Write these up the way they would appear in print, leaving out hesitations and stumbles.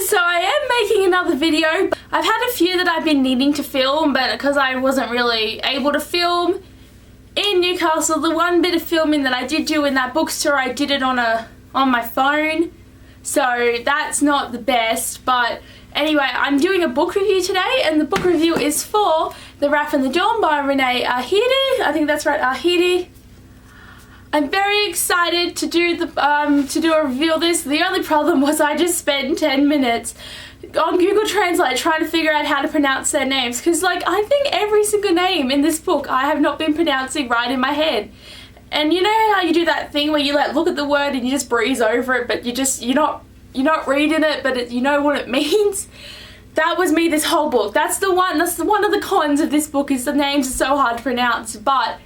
guys, so I am making another video. I've had a few that I've been needing to film, but because I wasn't really able to film in Newcastle, the one bit of filming that I did do in that bookstore, I did it on my phone, so that's not the best. But anyway, I'm doing a book review today, and the book review is for The Wrath and the Dawn by Renee Ahidi. I think that's right, Ahidi. I'm very excited to do a review of this. The only problem was I just spent 10 minutes on Google Translate trying to figure out how to pronounce their names, because like I think every single name in this book I have not been pronouncing right in my head. And you know how you do that thing where you like look at the word and you just breeze over it, but you're not reading it, but you know what it means. That was me this whole book. That's one of the cons of this book, is the names are so hard to pronounce, but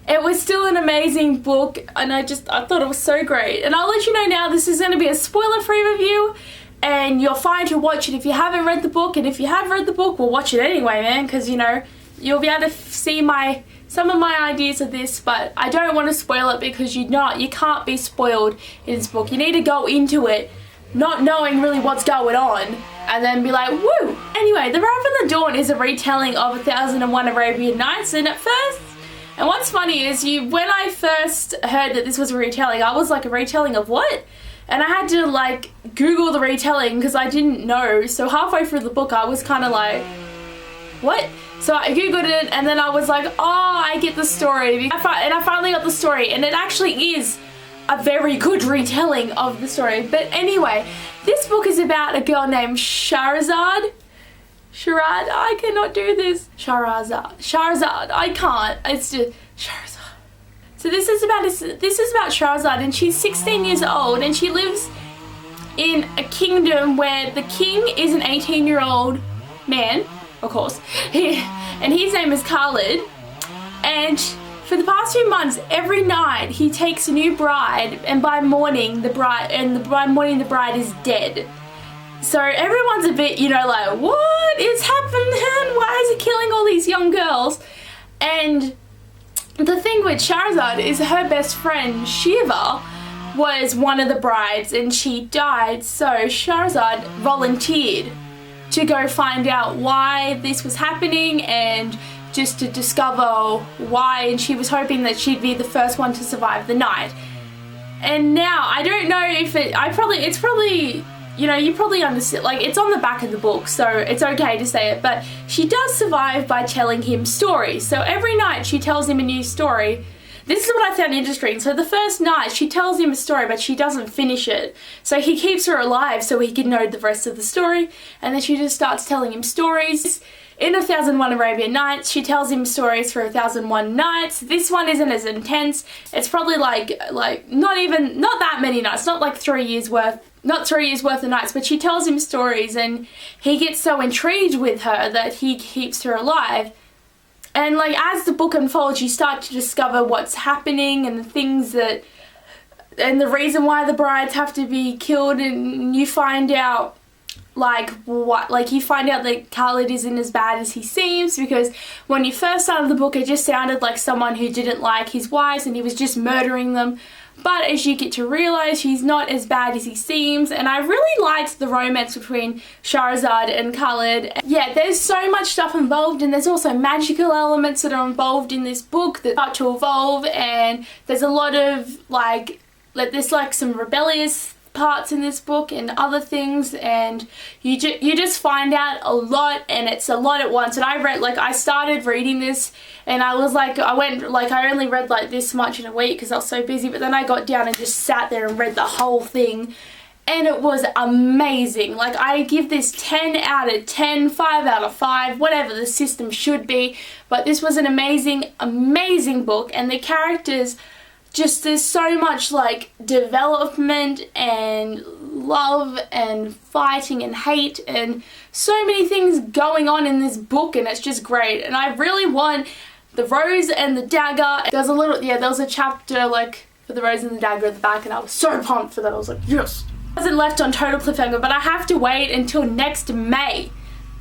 it was still an amazing book, and I thought it was so great. And I'll let you know now, this is going to be a spoiler-free review, and you're fine to watch it if you haven't read the book, and if you have read the book, we'll watch it anyway, man, because, you know, you'll be able to see some of my ideas of this, but I don't want to spoil it, because you can't be spoiled in this book. You need to go into it not knowing really what's going on, and then be like, woo! Anyway, The Wrath and the Dawn is a retelling of 1001 Arabian Nights, and at first, and what's funny is when I first heard that this was a retelling, I was like, a retelling of what? And I had to like Google the retelling because I didn't know. So halfway through the book I was kind of like, what? So I Googled it, and then I was like, oh, I get the story. And I finally got the story, and it actually is a very good retelling of the story. But anyway, this book is about a girl named Shahrazad, I cannot do this. Shahrazad, I can't. It's just Shahrazad. So this is about Shahrazad, and she's 16 years old, and she lives in a kingdom where the king is an 18-year-old man, of course, and his name is Khalid. And for the past few months, every night he takes a new bride, and by morning the bride is dead. So everyone's a bit, you know, like, what is happening? Why is he killing all these young girls? And the thing with Shahrazad is her best friend, Shiva, was one of the brides, and she died. So Shahrazad volunteered to go find out why this was happening, and just to discover why, and she was hoping that she'd be the first one to survive the night. And now, I don't know if it's probably, you know, you probably understand, like, it's on the back of the book, so it's okay to say it, but she does survive by telling him stories. So every night she tells him a new story. This is what I found interesting. So the first night she tells him a story, but she doesn't finish it. So he keeps her alive so he can know the rest of the story, and then she just starts telling him stories. In 1001 Arabian Nights, she tells him stories for 1001 Nights. This one isn't as intense. It's probably like not that many nights, not like 3 years worth of nights, but she tells him stories, and he gets so intrigued with her that he keeps her alive. And like as the book unfolds, you start to discover what's happening, and the things and the reason why the brides have to be killed, and you find out you find out that Khalid isn't as bad as he seems, because when you first started the book it just sounded like someone who didn't like his wives and he was just murdering them. But as you get to realise, he's not as bad as he seems, and I really liked the romance between Shahrazad and Khalid. Yeah, there's so much stuff involved, and there's also magical elements that are involved in this book that start to evolve, and there's a lot of there's some rebellious parts in this book and other things, and you just find out a lot, and it's a lot at once. And I started reading this, and I was like, I only read like this much in a week because I was so busy, but then I got down and just sat there and read the whole thing, and it was amazing. Like, I give this 10 out of 10, 5 out of 5, whatever the system should be, but this was an amazing book, and the characters, just there's so much like development and love and fighting and hate and so many things going on in this book, and it's just great. And I really want The Rose and the Dagger. There was a chapter like for The Rose and the Dagger at the back, and I was so pumped for that. I was like, yes. I wasn't left on total cliffhanger, but I have to wait until next May.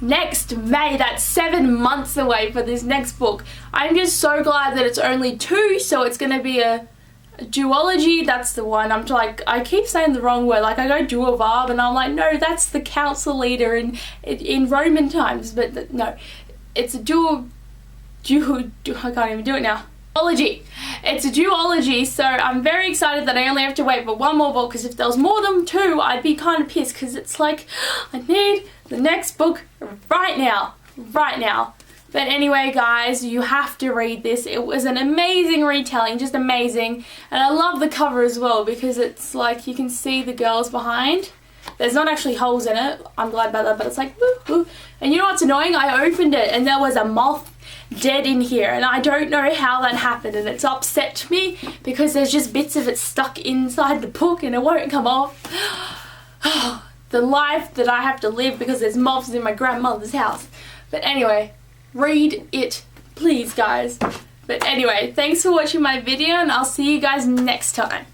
Next May, that's 7 months away for this next book. I'm just so glad that it's only 2, so it's gonna be a duology, that's the one. I'm like, I keep saying the wrong word, like I go duovarb and I'm like, no, that's the council leader in Roman times, but no, it's a I can't even do it now. Duology. It's a duology, so I'm very excited that I only have to wait for one more book, because if there was more than two, I'd be kind of pissed, because it's like, I need the next book right now. But anyway, guys, you have to read this. It was an amazing retelling, just amazing. And I love the cover as well, because it's like you can see the girls behind. There's not actually holes in it. I'm glad about that, but it's like, woo, woo. And you know what's annoying? I opened it and there was a moth dead in here, and I don't know how that happened, and it's upset me because there's just bits of it stuck inside the book and it won't come off. The life that I have to live because there's moths in my grandmother's house. But anyway, read it, please, guys. But anyway, thanks for watching my video, and I'll see you guys next time.